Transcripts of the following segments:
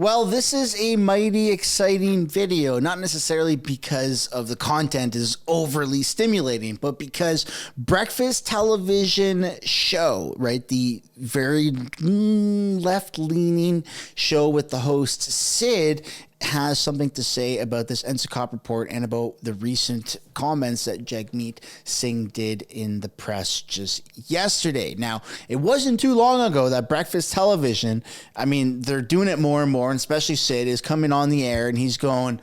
Well, this is a mighty exciting video, not necessarily because of the content is overly stimulating, but because breakfast television show, right? The very left-leaning show with the host Sid has something to say about this NSICOP report and about the recent comments that Jagmeet Singh did in the press just yesterday. Now, it wasn't too long ago that breakfast television, I mean, they're doing it more and more, and especially Sid is coming on the air and he's going,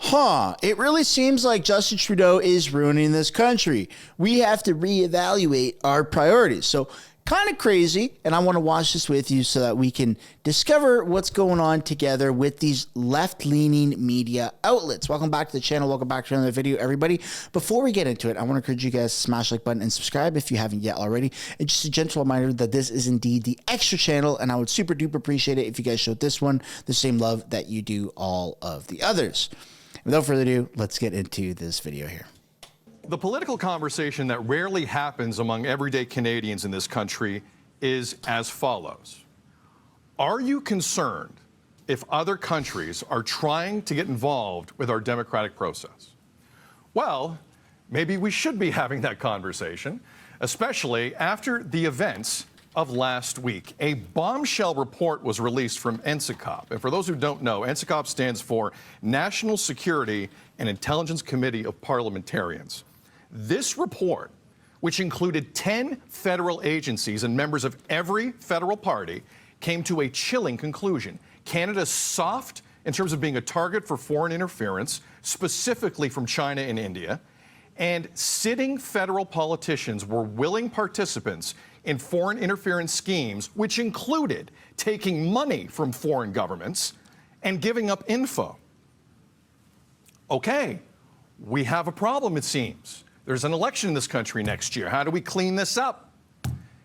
it really seems like Justin Trudeau is ruining this country. We have to reevaluate our priorities. So kind of crazy, and I want to watch this with you so that we can discover what's going on together with these left-leaning media outlets. Welcome back to the channel. Welcome back to another video, everybody. Before we get into it, I want to encourage you guys to smash the like button and subscribe if you haven't yet already. And just a gentle reminder that this is indeed the extra channel, and I would super duper appreciate it if you guys showed this one the same love that you do all of the others. Without further ado, let's get into this video here. The political conversation that rarely happens among everyday Canadians in this country is as follows. Are you concerned if other countries are trying to get involved with our democratic process? Well, maybe we should be having that conversation, especially after the events of last week. A bombshell report was released from NSICOP. And for those who don't know, NSICOP stands for National Security and Intelligence Committee of Parliamentarians. This report, which included 10 federal agencies and members of every federal party, came to a chilling conclusion. Canada's soft in terms of being a target for foreign interference, specifically from China and India, and sitting federal politicians were willing participants in foreign interference schemes, which included taking money from foreign governments and giving up info. Okay, we have a problem, it seems. There's an election in this country next year. How do we clean this up?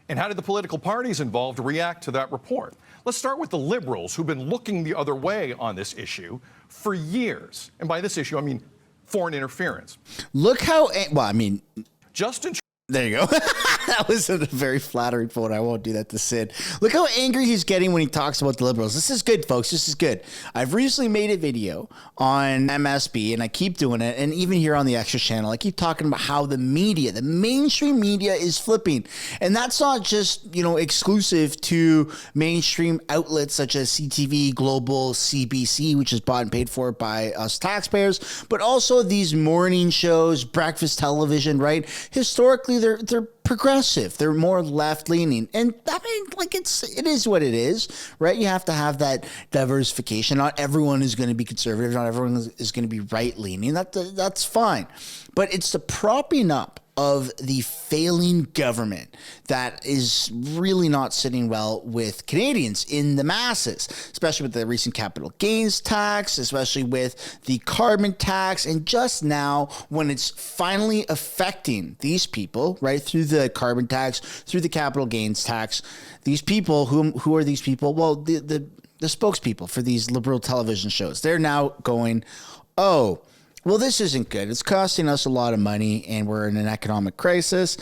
And how did the political parties involved react to that report? Let's start with the Liberals, who've been looking the other way on this issue for years. And by this issue, I mean foreign interference. Look how, Justin. There you go. That was a very flattering photo. I won't do that to Sid. Look how angry he's getting when he talks about the Liberals. This is good, folks. This is good. I've recently made a video on MSB, and I keep doing it. And even here on the Extra channel, I keep talking about how the media, the mainstream media is flipping. And that's not just, exclusive to mainstream outlets such as CTV, Global, CBC, which is bought and paid for by us taxpayers, but also these morning shows, breakfast television, right? Historically, they're progressive. They're more left-leaning. And I mean, it is what it is, right? You have to have that diversification. Not everyone is going to be conservative. Not everyone is going to be right-leaning. That's fine. But it's the propping up of the failing government that is really not sitting well with Canadians in the masses, especially with the recent capital gains tax, especially with the carbon tax, and just now when it's finally affecting these people, right, through the carbon tax, through the capital gains tax, these people, who are these people? Well, the spokespeople for these liberal television shows, they're now going, oh, well, this isn't good. It's costing us a lot of money, and we're in an economic crisis.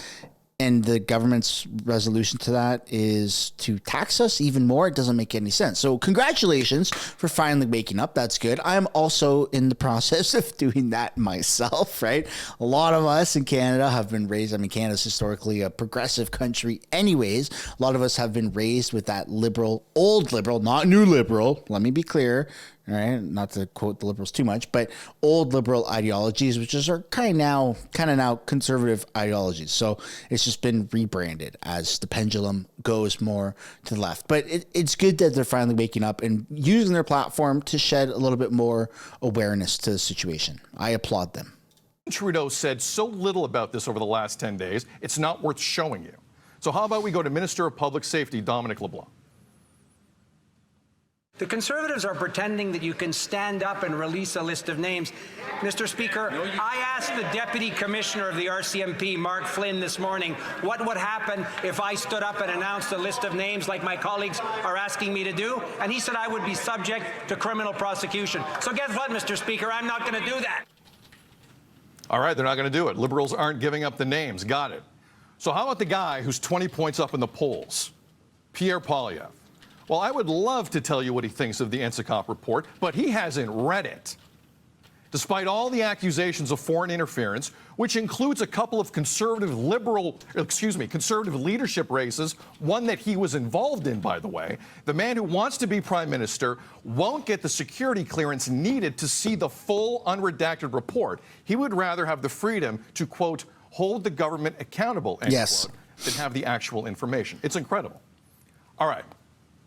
And the government's resolution to that is to tax us even more. It doesn't make any sense. So congratulations for finally waking up. That's good. I'm also in the process of doing that myself, right? A lot of us in Canada have been raised. I mean, Canada's historically a progressive country anyways. A lot of us have been raised with that liberal, old liberal, not new liberal. Let me be clear. All right, not to quote the Liberals too much, but old liberal ideologies, which are kind of now conservative ideologies. So it's just been rebranded as the pendulum goes more to the left. But it's good that they're finally waking up and using their platform to shed a little bit more awareness to the situation. I applaud them. Trudeau said so little about this over the last 10 days, it's not worth showing you. So how about we go to Minister of Public Safety, Dominic LeBlanc. The Conservatives are pretending that you can stand up and release a list of names. Mr. Speaker, I asked the Deputy Commissioner of the RCMP, Mark Flynn, this morning, what would happen if I stood up and announced a list of names like my colleagues are asking me to do? And he said I would be subject to criminal prosecution. So guess what, Mr. Speaker? I'm not going to do that. All right, they're not going to do it. Liberals aren't giving up the names. Got it. So how about the guy who's 20 points up in the polls, Pierre Poilievre? Well, I would love to tell you what he thinks of the NSICOP report, but he hasn't read it. Despite all the accusations of foreign interference, which includes a couple of conservative leadership races, one that he was involved in, by the way, the man who wants to be prime minister won't get the security clearance needed to see the full unredacted report. He would rather have the freedom to, quote, hold the government accountable, end quote, than have the actual information. It's incredible. All right.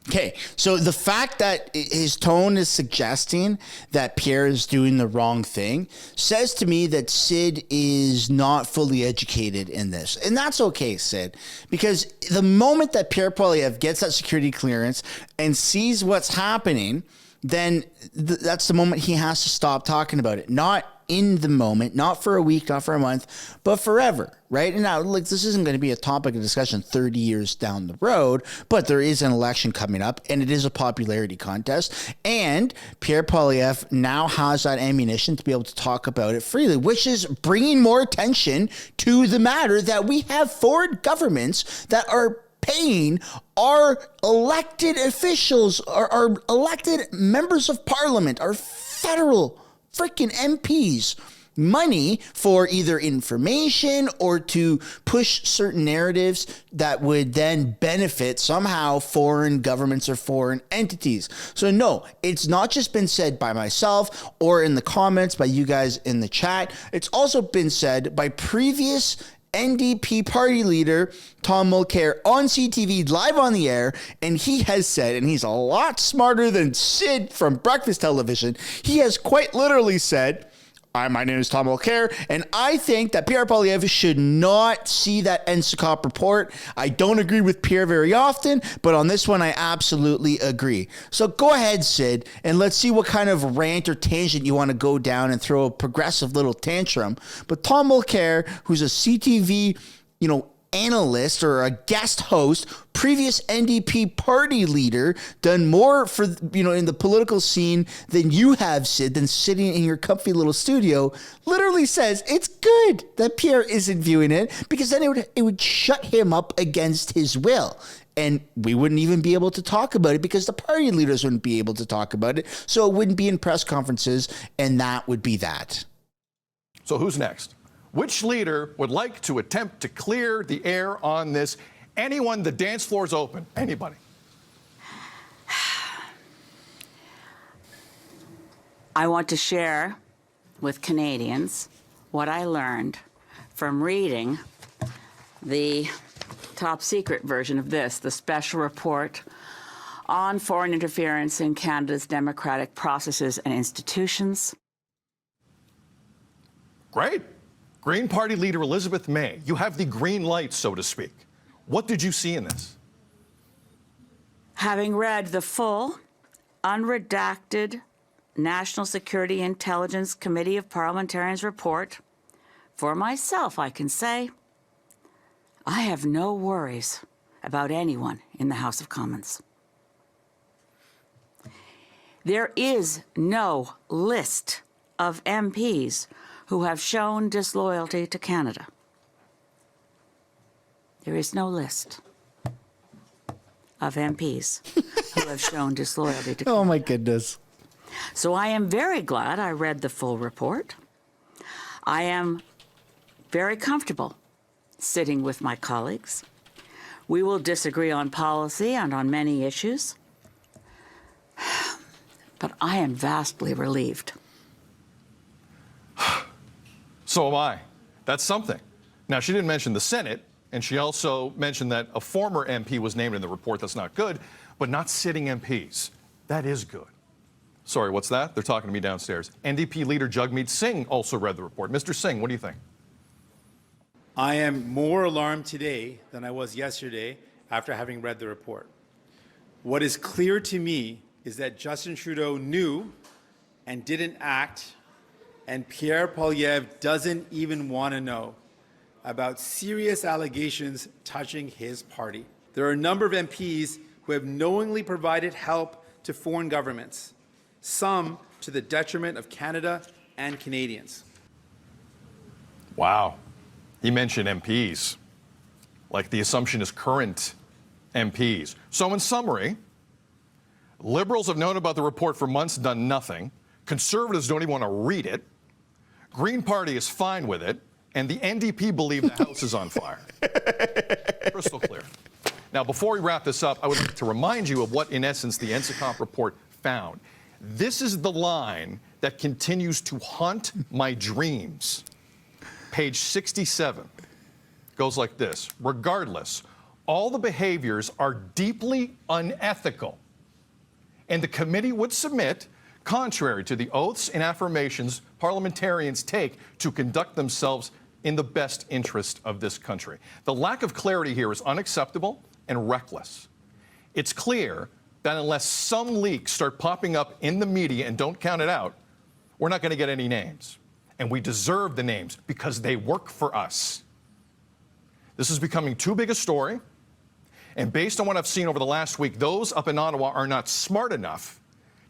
Okay, so the fact that his tone is suggesting that Pierre is doing the wrong thing says to me that Sid is not fully educated in this. And that's okay, Sid, because the moment that Pierre Poilievre gets that security clearance and sees what's happening, then that's the moment he has to stop talking about it. Not in the moment, not for a week, not for a month, but forever, right? And now, like, this isn't going to be a topic of discussion 30 years down the road, but there is an election coming up, and it is a popularity contest, and Pierre Poilievre now has that ammunition to be able to talk about it freely, which is bringing more attention to the matter that we have foreign governments that are paying our elected officials, our elected members of parliament, our federal freaking MPs money for either information or to push certain narratives that would then benefit somehow foreign governments or foreign entities. So no, it's not just been said by myself or in the comments by you guys in the chat. It's also been said by previous NDP party leader Tom Mulcair on CTV live on the air, and he has said, and he's a lot smarter than Sid from Breakfast Television, he has quite literally said, my name is Tom Mulcair, and I think that Pierre Poilievre should not see that NSICOP report. I don't agree with Pierre very often, but on this one, I absolutely agree. So go ahead, Sid, and let's see what kind of rant or tangent you want to go down and throw a progressive little tantrum. But Tom Mulcair, who's a CTV, analyst or a guest host, previous NDP party leader, done more for, in the political scene than you have, Sid, than sitting in your comfy little studio, literally says it's good that Pierre isn't viewing it, because then it would shut him up against his will. And we wouldn't even be able to talk about it because the party leaders wouldn't be able to talk about it. So it wouldn't be in press conferences, and that would be that. So who's next? Which leader would like to attempt to clear the air on this? Anyone, the dance floor is open. Anybody. I want to share with Canadians what I learned from reading the top secret version of this, the special report on foreign interference in Canada's democratic processes and institutions. Great. Green Party leader Elizabeth May, you have the green light, so to speak. What did you see in this? Having read the full, unredacted National Security Intelligence Committee of Parliamentarians report, for myself, I can say, I have no worries about anyone in the House of Commons. There is no list of MPs who have shown disloyalty to Canada. There is no list of MPs who have shown disloyalty to Canada. Oh my goodness. So I am very glad I read the full report. I am very comfortable sitting with my colleagues. We will disagree on policy and on many issues, but I am vastly relieved. So am I. That's something. Now, she didn't mention the Senate, and she also mentioned that a former MP was named in the report. That's not good, but not sitting MPs. That is good. Sorry, what's that? They're talking to me downstairs. NDP leader Jagmeet Singh also read the report. Mr. Singh, what do you think? I am more alarmed today than I was yesterday after having read the report. What is clear to me is that Justin Trudeau knew and didn't act, and Pierre Poilievre doesn't even want to know about serious allegations touching his party. There are a number of MPs who have knowingly provided help to foreign governments, some to the detriment of Canada and Canadians. Wow. He mentioned MPs, like the assumption is current MPs. So in summary, Liberals have known about the report for months and done nothing. Conservatives don't even want to read it. Green Party is fine with it. And the NDP believe the house is on fire. Crystal clear. Now, before we wrap this up, I would like to remind you of what, in essence, the NSICOP report found. This is the line that continues to haunt my dreams. Page 67 goes like this. Regardless, all the behaviors are deeply unethical. And the committee would submit, contrary to the oaths and affirmations parliamentarians take to conduct themselves in the best interest of this country. The lack of clarity here is unacceptable and reckless. It's clear that unless some leaks start popping up in the media and don't count it out, we're not going to get any names. And we deserve the names because they work for us. This is becoming too big a story. And based on what I've seen over the last week, those up in Ottawa are not smart enough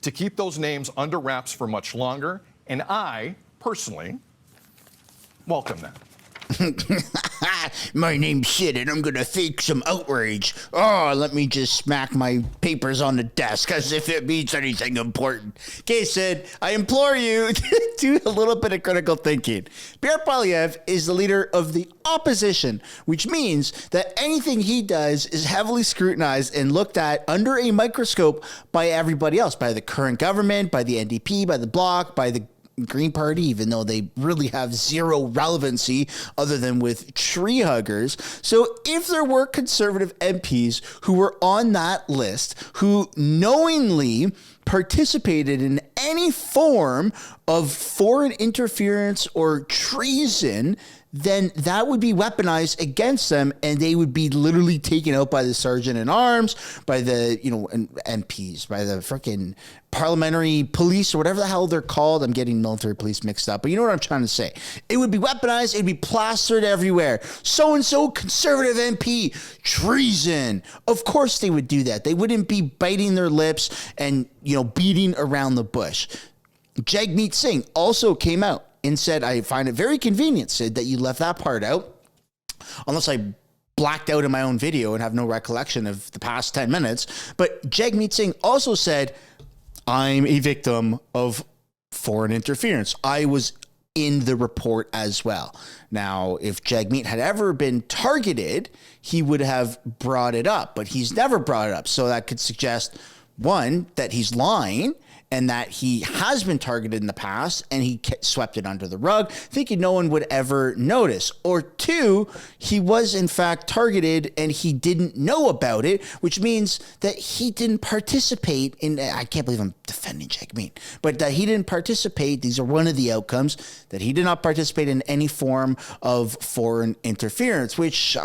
to keep those names under wraps for much longer. And I, personally, welcome that. My name's Sid, and I'm gonna fake some outrage. Oh, let me just smack my papers on the desk as if it means anything important. Okay, Sid, I implore you to do a little bit of critical thinking. Pierre Poilievre is the leader of the opposition, which means that anything he does is heavily scrutinized and looked at under a microscope by everybody else, by the current government, by the NDP, by the Bloc, by the Green Party, even though they really have zero relevancy other than with tree huggers. So if there were conservative MPs who were on that list, who knowingly participated in any form of foreign interference or treason, then that would be weaponized against them, and they would be literally taken out by the sergeant at arms, by the, MPs, by the freaking parliamentary police or whatever the hell they're called. I'm getting military police mixed up, but you know what I'm trying to say. It would be weaponized. It'd be plastered everywhere. So-and-so conservative MP, treason. Of course they would do that. They wouldn't be biting their lips and, beating around the bush. Jagmeet Singh also came out and said, I find it very convenient, Sid, that you left that part out, unless I blacked out in my own video and have no recollection of the past 10 minutes. But Jagmeet Singh also said, I'm a victim of foreign interference. I was in the report as well. Now, if Jagmeet had ever been targeted, he would have brought it up, but he's never brought it up. So that could suggest, one, that he's lying, and that he has been targeted in the past and he swept it under the rug, thinking no one would ever notice. Or two, he was in fact targeted and he didn't know about it, which means that he didn't participate in, I can't believe I'm defending Jagmeet, but that he didn't participate, these are one of the outcomes, that he did not participate in any form of foreign interference, which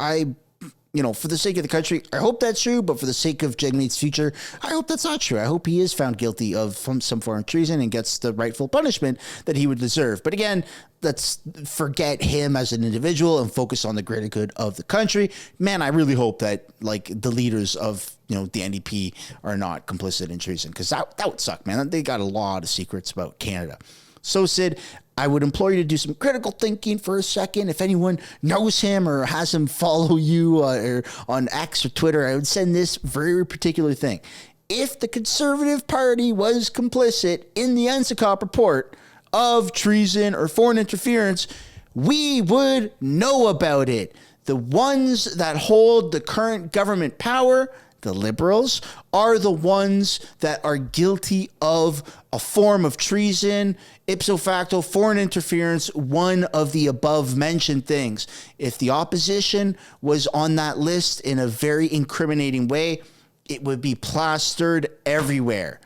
for the sake of the country, I hope that's true, but for the sake of Jagmeet's future, I hope that's not true. I hope he is found guilty of some foreign treason and gets the rightful punishment that he would deserve. But again, let's forget him as an individual and focus on the greater good of the country. Man, I really hope that the leaders of the NDP are not complicit in treason, because that would suck, man. They got a lot of secrets about Canada. So, Sid, I would implore you to do some critical thinking for a second. If anyone knows him or has him follow you or on X or Twitter, I would send this very particular thing. If the Conservative Party was complicit in the NSICOP report of treason or foreign interference, we would know about it. The ones that hold the current government power, the Liberals, are the ones that are guilty of a form of treason, ipso facto, foreign interference, one of the above mentioned things. If the opposition was on that list in a very incriminating way, it would be plastered everywhere.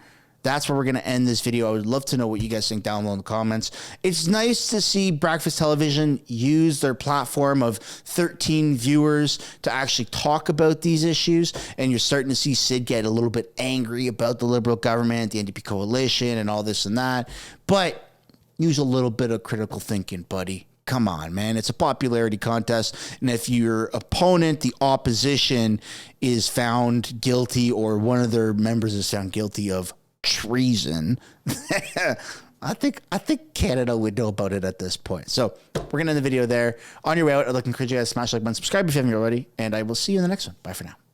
That's where we're going to end this video. I would love to know what you guys think down below in the comments. It's nice to see Breakfast Television use their platform of 13 viewers to actually talk about these issues. And you're starting to see Sid get a little bit angry about the Liberal government, the NDP coalition, and all this and that. But use a little bit of critical thinking, buddy. Come on, man. It's a popularity contest. And if your opponent, the opposition, is found guilty, or one of their members is found guilty of treason, I think Canada would know about it at this point. So we're gonna end the video there. On your way out, I'd like to encourage you guys to smash the like button, subscribe if you haven't already, and I will see you in the next one. Bye for now.